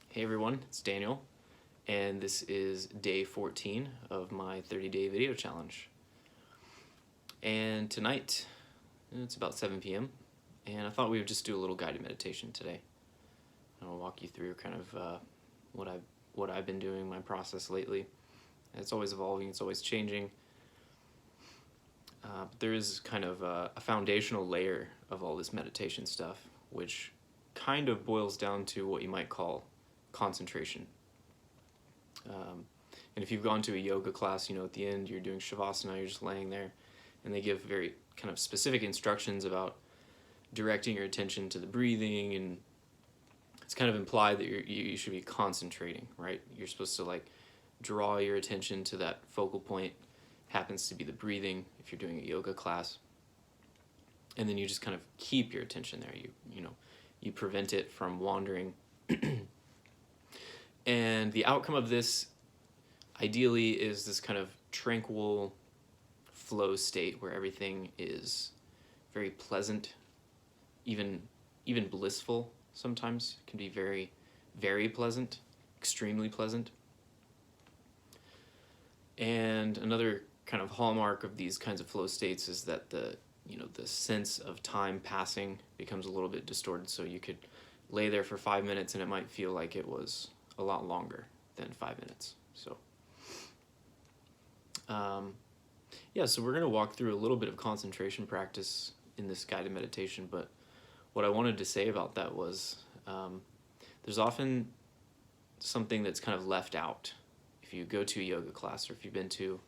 Hey everyone, it's Daniel, and this is day 14 of my 30-day video challenge. And tonight, it's about 7 p.m., and I thought we would just do a little guided meditation today. I'll walk you through kind of what I've been doing, my process lately. It's always evolving, it's always changing. But there is kind of a foundational layer of all this meditation stuff, which kind of boils down to what you might call concentration. And if you've gone to a yoga class, at the end you're doing Shavasana, you're just laying there, and they give very kind of specific instructions about directing your attention to the breathing, and it's kind of implied that you should be concentrating, right? You're supposed to draw your attention to that focal point, happens to be the breathing if you're doing a yoga class, and then you just kind of keep your attention there. You prevent it from wandering. And the outcome of this, ideally, is this kind of tranquil flow state where everything is very pleasant, even blissful sometimes. It can be very, very pleasant, extremely pleasant. And another kind of hallmark of these kinds of flow states is that the sense of time passing becomes a little bit distorted. So you could lay there for 5 minutes and it might feel like it was a lot longer than 5 minutes. So so we're going to walk through a little bit of concentration practice in this guided meditation, but what I wanted to say about that was there's often something that's kind of left out. If you go to a yoga class, or if you've been to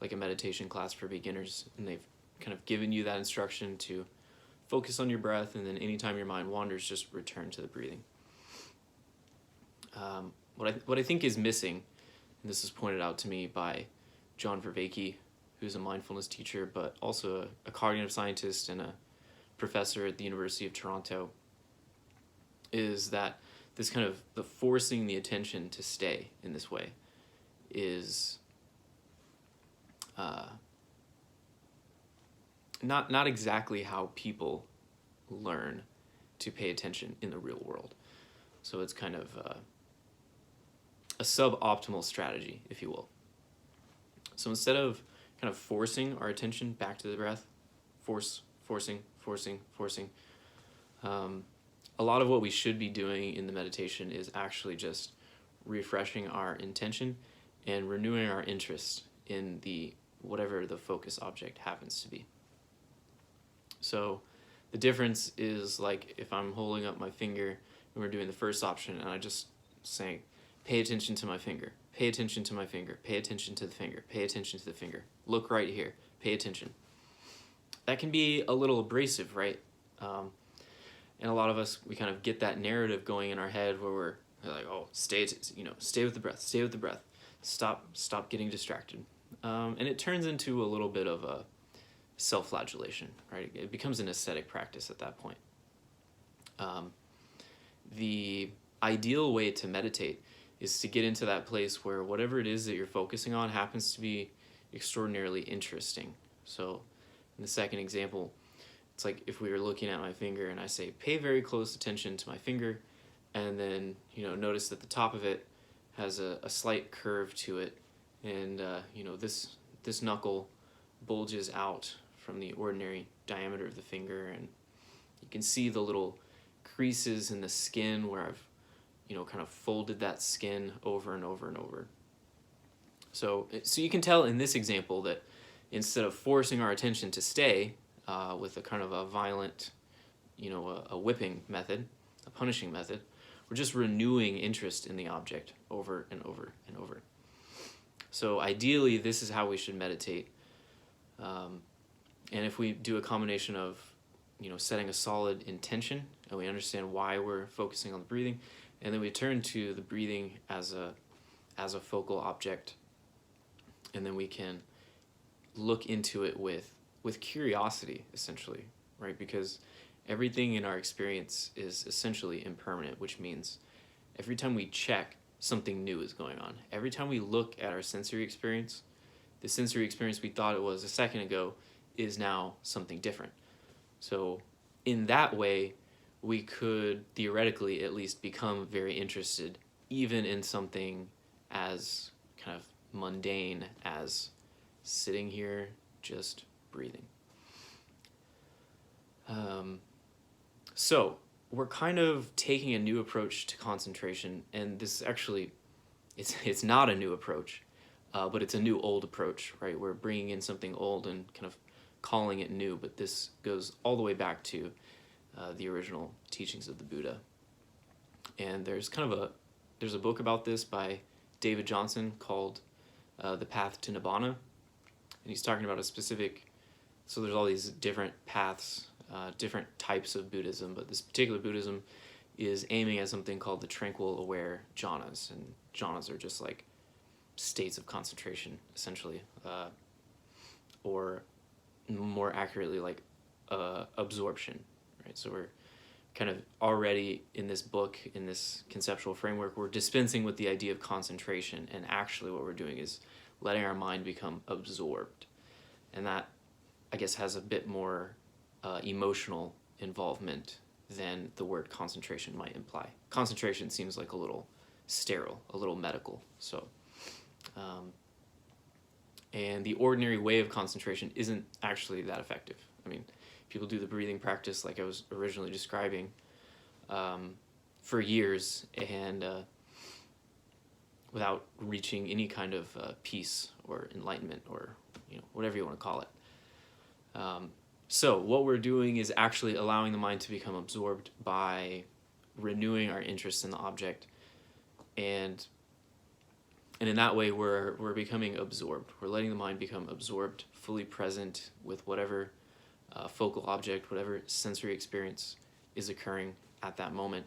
like a meditation class for beginners and they've kind of given you that instruction to focus on your breath, and then anytime your mind wanders, just return to the breathing. What I think is missing, and this is pointed out to me by John Vervaeke, who's a mindfulness teacher, but also a cognitive scientist and a professor at the University of Toronto, is that this kind of the forcing the attention to stay in this way is not exactly how people learn to pay attention in the real world. So it's kind of a suboptimal strategy, if you will. So instead of kind of forcing our attention back to the breath, forcing, a lot of what we should be doing in the meditation is actually just refreshing our intention and renewing our interest in whatever the focus object happens to be. So the difference is, like, if I'm holding up my finger and we're doing the first option and I just saying, pay attention to my finger, pay attention to my finger, pay attention to the finger, pay attention to the finger, look right here, pay attention. That can be a little abrasive, right? And a lot of us, we kind of get that narrative going in our head where we're like, oh, stay with the breath, stop getting distracted. And it turns into a little bit of a self-flagellation, right? It becomes an ascetic practice at that point. The ideal way to meditate is to get into that place where whatever it is that you're focusing on happens to be extraordinarily interesting. So in the second example, it's like if we were looking at my finger and I say, pay very close attention to my finger, and then, notice that the top of it has a slight curve to it, and, this knuckle bulges out from the ordinary diameter of the finger, and you can see the little creases in the skin where I've, kind of folded that skin over and over and over. So you can tell in this example that instead of forcing our attention to stay with a kind of a violent, a whipping method, a punishing method, we're just renewing interest in the object over and over and over. So ideally, this is how we should meditate. And if we do a combination of, setting a solid intention, and we understand why we're focusing on the breathing, and then we turn to the breathing as a focal object, and then we can look into it with curiosity, essentially, right? Because everything in our experience is essentially impermanent, which means every time we check, something new is going on. Every time we look at our sensory experience, the sensory experience we thought it was a second ago is now something different. So in that way, we could theoretically at least become very interested even in something as kind of mundane as sitting here, just breathing. So we're kind of taking a new approach to concentration, and this actually, it's not a new approach, but it's a new old approach, right? We're bringing in something old and kind of calling it new, but this goes all the way back to the original teachings of the Buddha. And there's a book about this by David Johnson called The Path to Nibbana, and he's talking about a specific, so there's all these different paths, different types of Buddhism, but this particular Buddhism is aiming at something called the tranquil aware jhanas, and jhanas are just like states of concentration, essentially, or more accurately, like absorption, right? So we're kind of already in this book, in this conceptual framework, we're dispensing with the idea of concentration, and actually what we're doing is letting our mind become absorbed. And that, I guess, has a bit more emotional involvement than the word concentration might imply. Concentration seems like a little sterile, a little medical. So, and the ordinary way of concentration isn't actually that effective. I mean, people do the breathing practice like I was originally describing for years, and without reaching any kind of peace or enlightenment, or whatever you want to call it. So what we're doing is actually allowing the mind to become absorbed by renewing our interest in the object, and in that way we're becoming absorbed. We're letting the mind become absorbed, fully present with whatever focal object, whatever sensory experience is occurring at that moment.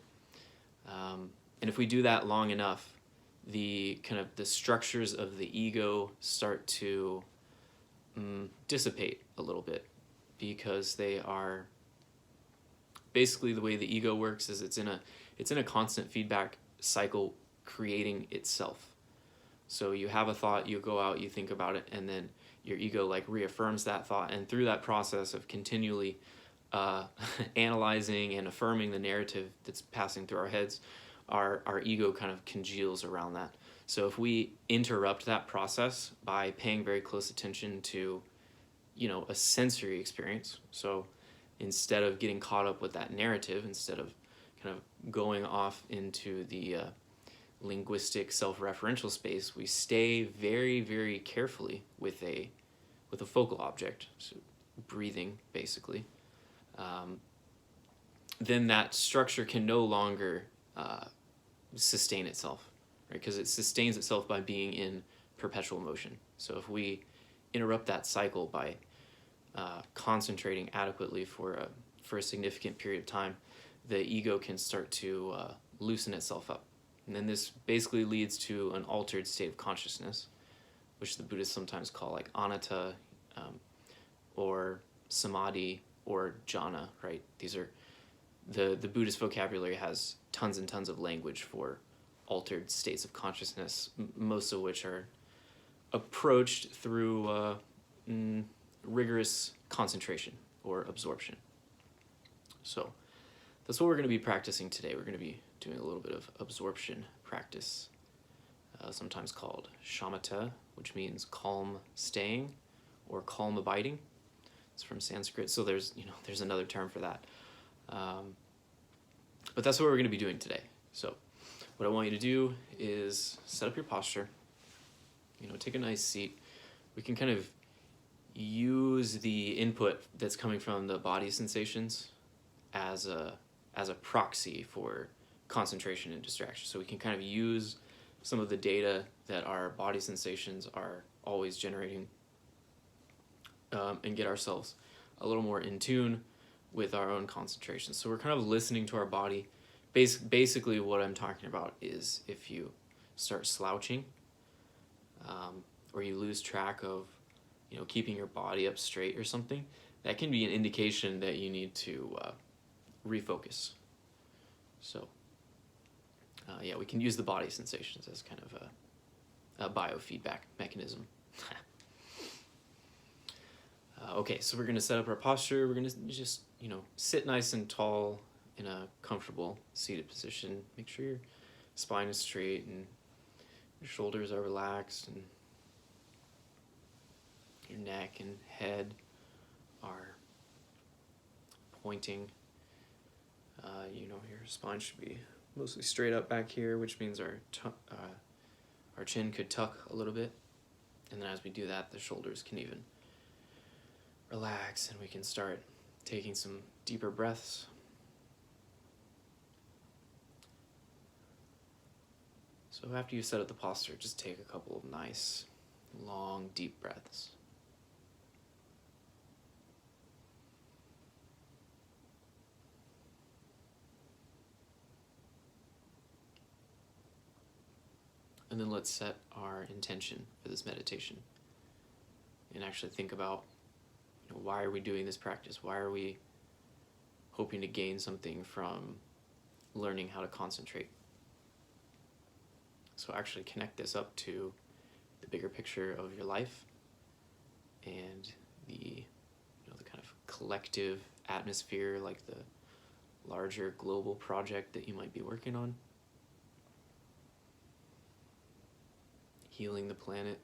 And if we do that long enough, the structures of the ego start to dissipate a little bit, because they are basically, the way the ego works is it's in a constant feedback cycle, creating itself. So you have a thought, you go out, you think about it, and then your ego like reaffirms that thought, and through that process of continually analyzing and affirming the narrative that's passing through our heads, our ego kind of congeals around that. So if we interrupt that process by paying very close attention to a sensory experience, so instead of getting caught up with that narrative, instead of kind of going off into the linguistic self-referential space, we stay very, very carefully with a focal object, so breathing basically, then that structure can no longer sustain itself, right? Because it sustains itself by being in perpetual motion. So if we interrupt that cycle by concentrating adequately for a significant period of time, the ego can start to loosen itself up. And then this basically leads to an altered state of consciousness, which the Buddhists sometimes call like anatta, or samadhi, or jhana, right? These are, the Buddhist vocabulary has tons and tons of language for altered states of consciousness, most of which are approached through rigorous concentration or absorption. So that's what we're going to be practicing today. We're going to be doing a little bit of absorption practice, sometimes called shamatha, which means calm staying or calm abiding. It's from Sanskrit, so there's another term for that. But that's what we're going to be doing today. So what I want you to do is set up your posture, take a nice seat. We can kind of use the input that's coming from the body sensations as a proxy for concentration and distraction. So we can kind of use some of the data that our body sensations are always generating, and get ourselves a little more in tune with our own concentration. So we're kind of listening to our body. Basically what I'm talking about is if you start slouching, or you lose track of keeping your body up straight or something, that can be an indication that you need to refocus. So we can use the body sensations as kind of a biofeedback mechanism. Okay, so we're going to set up our posture. We're going to just sit nice and tall in a comfortable seated position. Make sure your spine is straight and your shoulders are relaxed and your neck and head are pointing. Your spine should be mostly straight up back here, which means our chin could tuck a little bit. And then as we do that, the shoulders can even relax and we can start taking some deeper breaths. So after you set up the posture, just take a couple of nice, long, deep breaths. And then let's set our intention for this meditation and actually think about, why are we doing this practice? Why are we hoping to gain something from learning how to concentrate? So actually connect this up to the bigger picture of your life and the kind of collective atmosphere, like the larger global project that you might be working on. Healing the planet.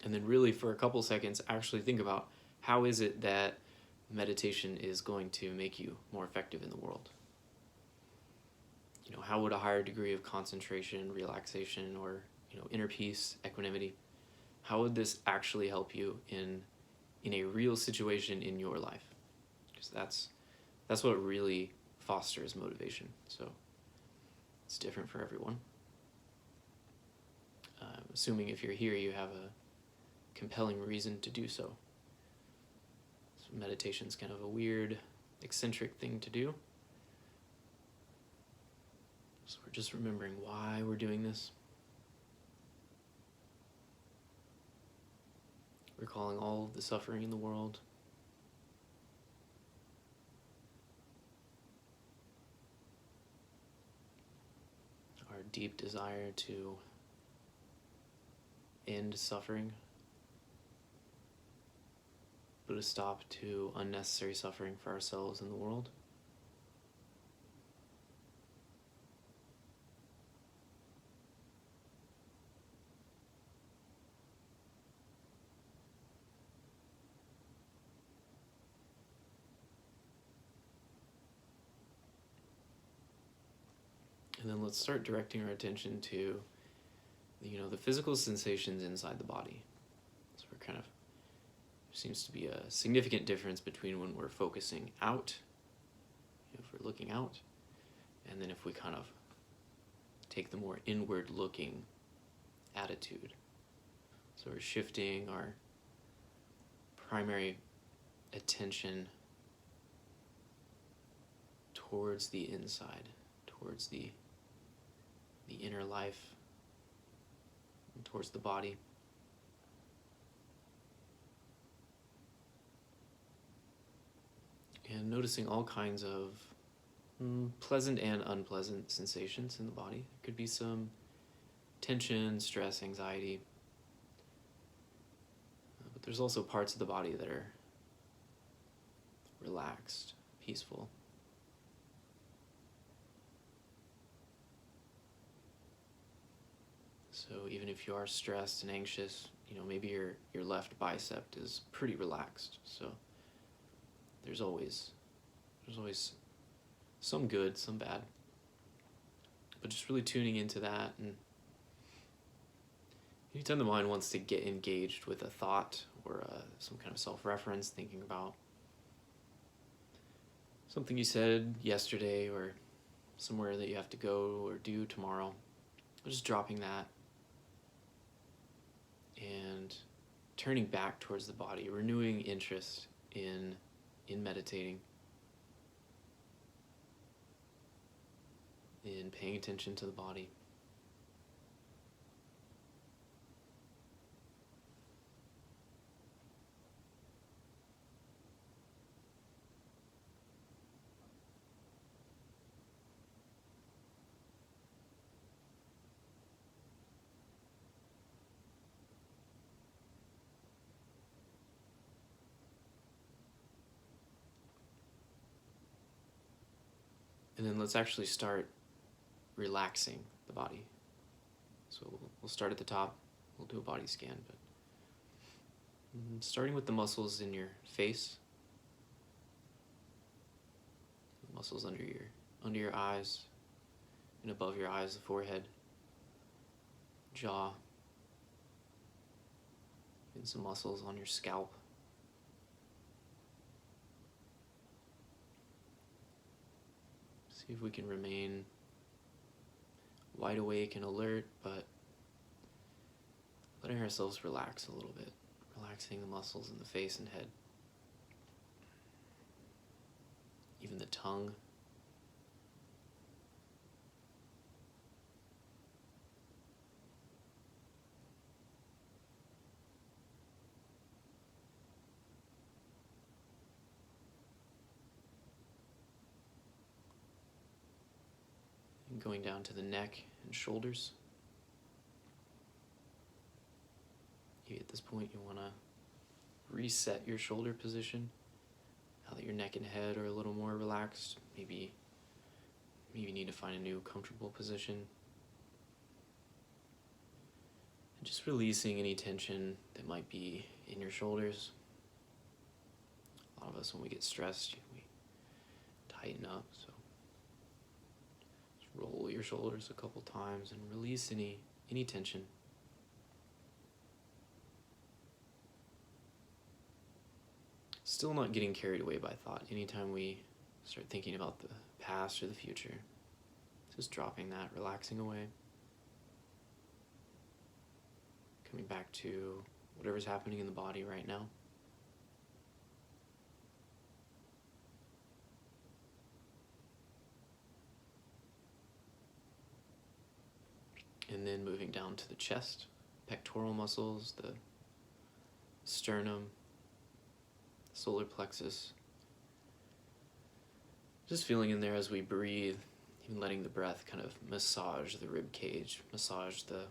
And then really for a couple seconds, actually think about how is it that meditation is going to make you more effective in the world? How would a higher degree of concentration, relaxation, or inner peace, equanimity, how would this actually help you in a real situation in your life? Because that's what really fosters motivation. So it's different for everyone. Assuming if you're here, you have a compelling reason to do so. So meditation's kind of a weird, eccentric thing to do. So we're just remembering why we're doing this. Recalling all of the suffering in the world. Our deep desire to end suffering. Put a stop to unnecessary suffering for ourselves and the world. And then let's start directing our attention to, the physical sensations inside the body. So there seems to be a significant difference between when we're focusing out, if we're looking out, and then if we kind of take the more inward-looking attitude. So we're shifting our primary attention towards the inside, towards the inner life, and towards the body. And noticing all kinds of pleasant and unpleasant sensations in the body. There could be some tension, stress, anxiety. But there's also parts of the body that are relaxed, peaceful. So even if you are stressed and anxious, maybe your left bicep is pretty relaxed. So there's always some good, some bad. But just really tuning into that, and anytime the mind wants to get engaged with a thought or some kind of self-reference, thinking about something you said yesterday or somewhere that you have to go or do tomorrow, just dropping that and turning back towards the body, renewing interest in meditating, in paying attention to the body. And then let's actually start relaxing the body. So we'll start at the top. We'll do a body scan, but starting with the muscles in your face, muscles under your eyes and above your eyes, the forehead, jaw, and some muscles on your scalp. See if we can remain wide awake and alert, but letting ourselves relax a little bit, relaxing the muscles in the face and head, even the tongue. And going down to the neck and shoulders. Maybe at this point you want to reset your shoulder position. Now that your neck and head are a little more relaxed, maybe you need to find a new comfortable position. And just releasing any tension that might be in your shoulders. A lot of us, when we get stressed, we tighten up, so just roll your shoulders a couple times and release any tension. Still not getting carried away by thought. Anytime we start thinking about the past or the future, just dropping that, relaxing away. Coming back to whatever's happening in the body right now. And then moving down to the chest, pectoral muscles, the sternum, solar plexus. Just feeling in there as we breathe, even letting the breath kind of massage the rib cage, massage the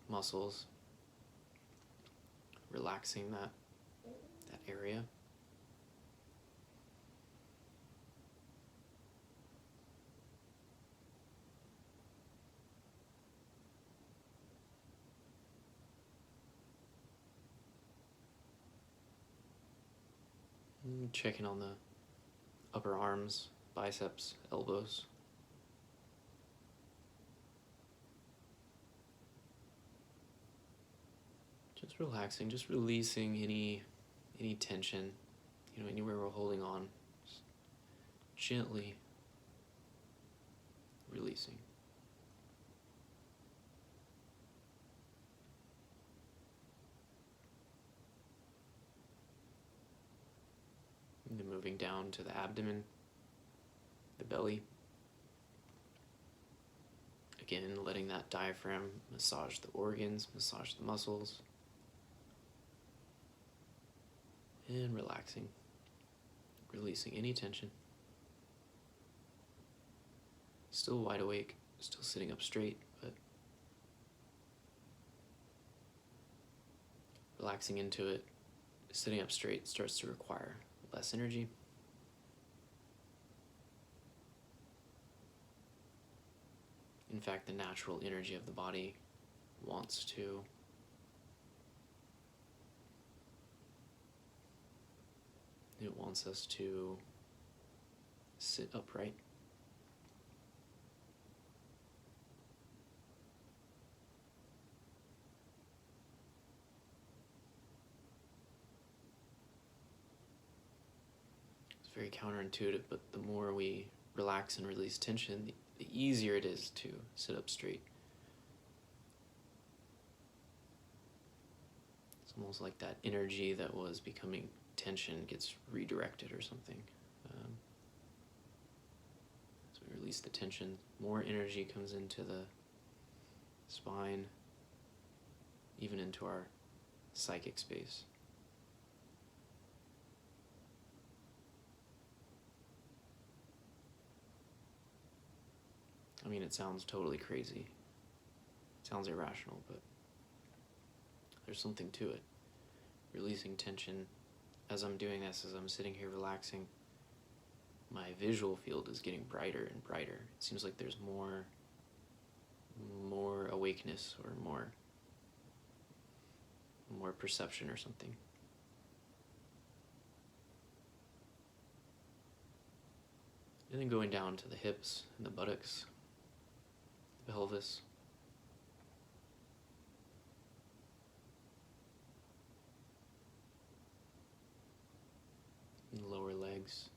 muscles, relaxing that area. Checking on the upper arms, biceps, elbows. Just relaxing, just releasing any tension, anywhere we're holding on. Just gently releasing. And then moving down to the abdomen, the belly. Again, letting that diaphragm massage the organs, massage the muscles. And relaxing, releasing any tension. Still wide awake, still sitting up straight, but relaxing into it. Sitting up straight starts to require less energy. In fact, the natural energy of the body wants to us to sit upright. It's very counterintuitive, but the more we relax and release tension, the easier it is to sit up straight. It's almost like that energy that was becoming tension gets redirected or something. So we release the tension, more energy comes into the spine, even into our psychic space. I mean, it sounds totally crazy. It sounds irrational, but there's something to it. Releasing tension as I'm doing this, as I'm sitting here relaxing, my visual field is getting brighter and brighter. It seems like there's more awakeness or more perception or something. And then going down to the hips and the buttocks, the pelvis. And the lower legs.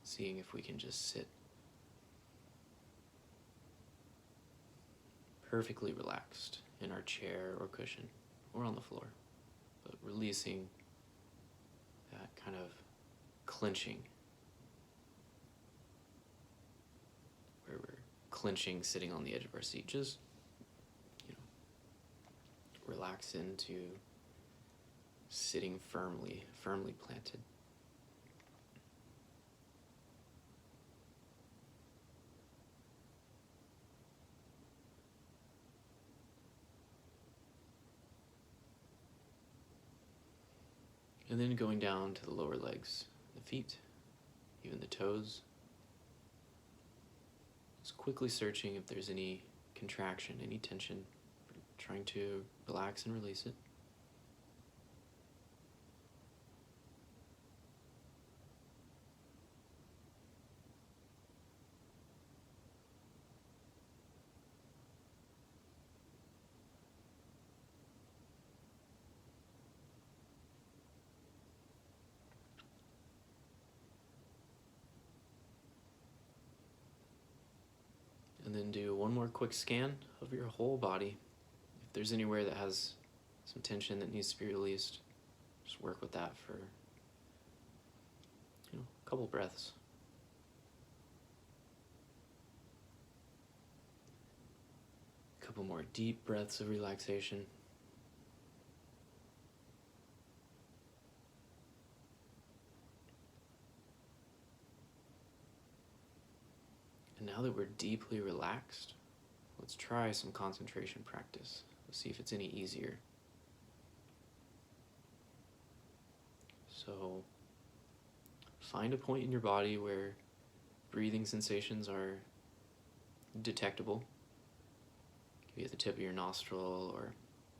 Seeing if we can just sit perfectly relaxed in our chair or cushion or on the floor, but releasing that kind of clenching, where we're clenching sitting on the edge of our seat. Just, relax into sitting firmly planted. And then going down to the lower legs, the feet, even the toes. Just quickly searching if there's any contraction, any tension, trying to relax and release it. And then do one more quick scan of your whole body. If there's anywhere that has some tension that needs to be released, just work with that for a couple breaths. A couple more deep breaths of relaxation. And now that we're deeply relaxed, let's try some concentration practice. Let's see if it's any easier. So find a point in your body where breathing sensations are detectable. It could be at the tip of your nostril or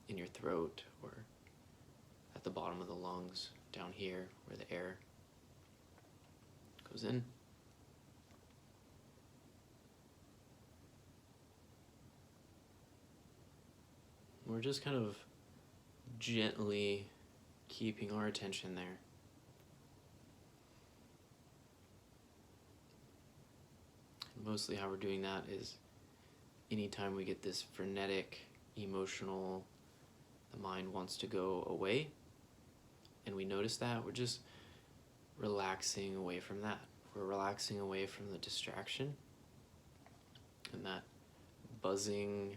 in your throat or at the bottom of the lungs, down here where the air goes in. We're just kind of gently keeping our attention there. Mostly how we're doing that is anytime we get this frenetic, emotional, the mind wants to go away, and we notice that, we're just relaxing away from that. We're relaxing away from the distraction and that buzzing,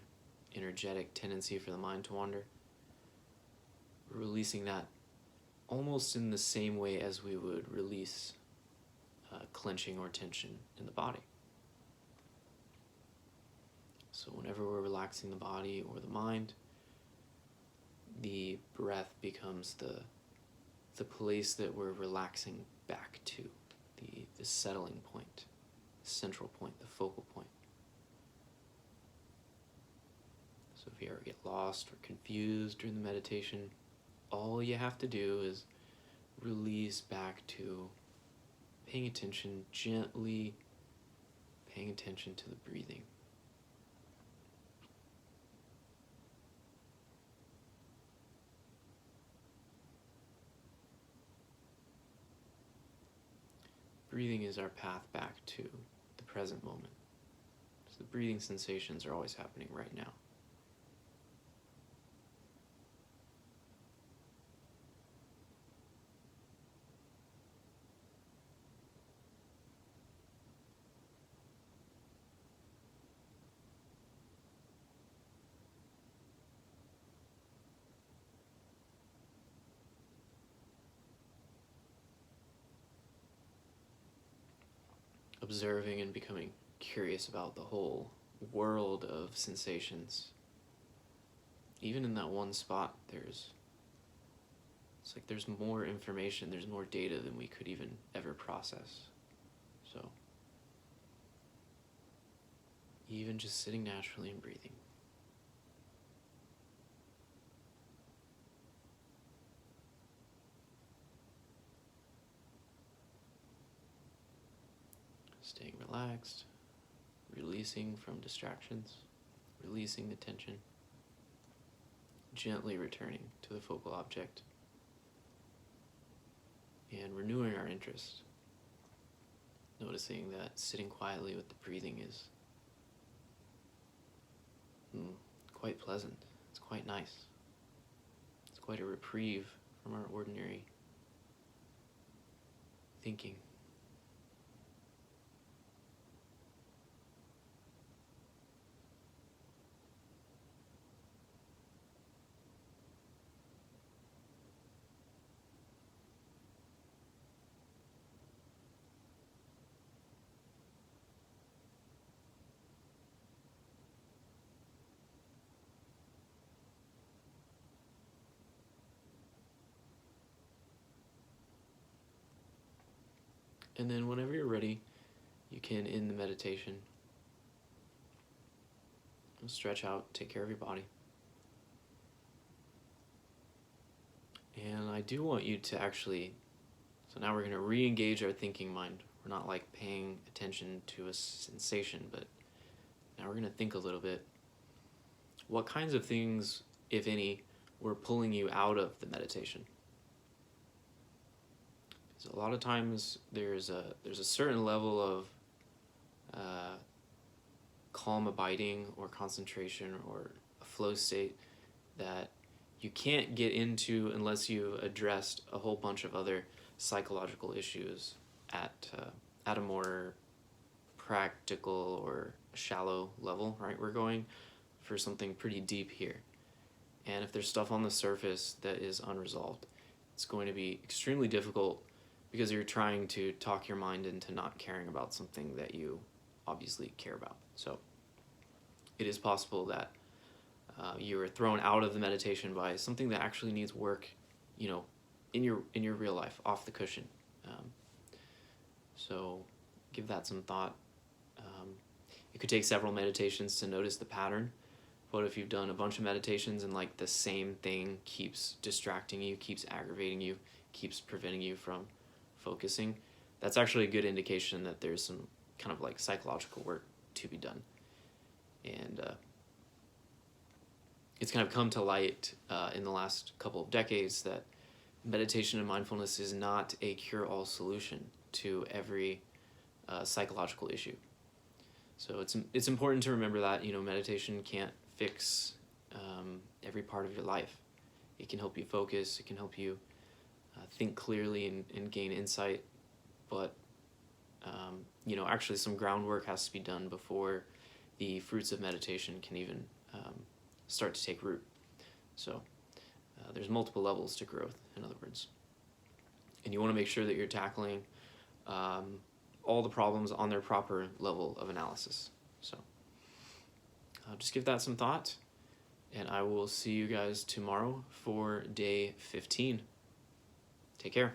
energetic tendency for the mind to wander. We're releasing that almost in the same way as we would release clenching or tension in the body. So whenever we're relaxing the body or the mind, the breath becomes the place that we're relaxing back to, the settling point, the central point, the focal point. So if you ever get lost or confused during the meditation, all you have to do is release back to paying attention, gently paying attention to the breathing. Breathing is our path back to the present moment. So the breathing sensations are always happening right now. Observing and becoming curious about the whole world of sensations even in that one spot, it's like there's more information, there's more data than we could even ever process. So even just sitting naturally and breathing. Staying relaxed, releasing from distractions, releasing the tension, gently returning to the focal object, and renewing our interest. Noticing that sitting quietly with the breathing is quite pleasant. It's quite nice. It's quite a reprieve from our ordinary thinking. And then whenever you're ready, you can end the meditation. Stretch out, take care of your body. And I do want you to actually, so now we're going to re-engage our thinking mind. We're not like paying attention to a sensation, but now we're going to think a little bit. What kinds of things, if any, were pulling you out of the meditation? So a lot of times there's a certain level of calm abiding or concentration or a flow state that you can't get into unless you addressed a whole bunch of other psychological issues at a more practical or shallow level, right? We're going for something pretty deep here. And if there's stuff on the surface that is unresolved, it's going to be extremely difficult because you're trying to talk your mind into not caring about something that you obviously care about. So it is possible that you are thrown out of the meditation by something that actually needs work, in your real life, off the cushion. So give that some thought. It could take several meditations to notice the pattern. But if you've done a bunch of meditations and like the same thing keeps distracting you, keeps aggravating you, keeps preventing you from focusing, that's actually a good indication that there's some kind of like psychological work to be done. And it's kind of come to light in the last couple of decades that meditation and mindfulness is not a cure-all solution to every psychological issue. So it's important to remember that meditation can't fix every part of your life. It can help you focus. It can help you think clearly and gain insight. But actually some groundwork has to be done before the fruits of meditation can even start to take root. So there's multiple levels to growth, in other words. And you want to make sure that you're tackling all the problems on their proper level of analysis. So just give that some thought, and I will see you guys tomorrow for day 15. Take care.